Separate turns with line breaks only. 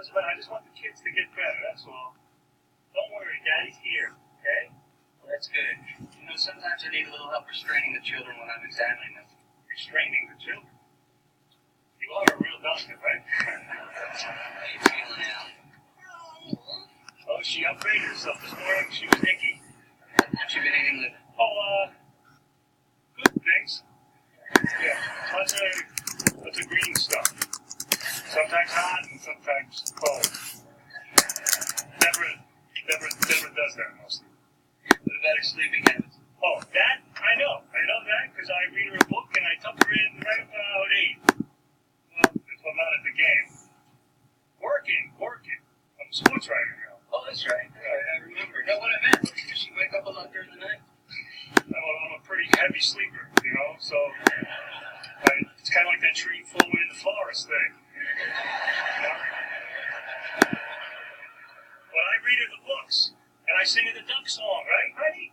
Doesn't matter. I just want the kids to get better. That's all. Don't worry, Daddy's here. Okay?
Well, that's good. You know, sometimes I need a little help restraining the children when I'm examining them.
Restraining the children. You are a real doctor, right?
How you feeling now?
Oh, she upgraded herself this morning. She was icky.
What you been eating lately?
Oh, good things. Yeah, lots of green stuff. Sometimes hot and sometimes cold. Never does that mostly.
What about her sleeping habits?
Oh, that? I know that because I read her a book and I tuck her in right about 8. Well, if I'm not at the game. Working. I'm a sports writer now.
Oh, that's right. I remember. No, what I meant was, does she wake up a lot during the night?
I'm a pretty heavy sleeper, so it's kind of like that tree falling in the forest thing. But I read her the books, and I sing her the duck song, right, honey?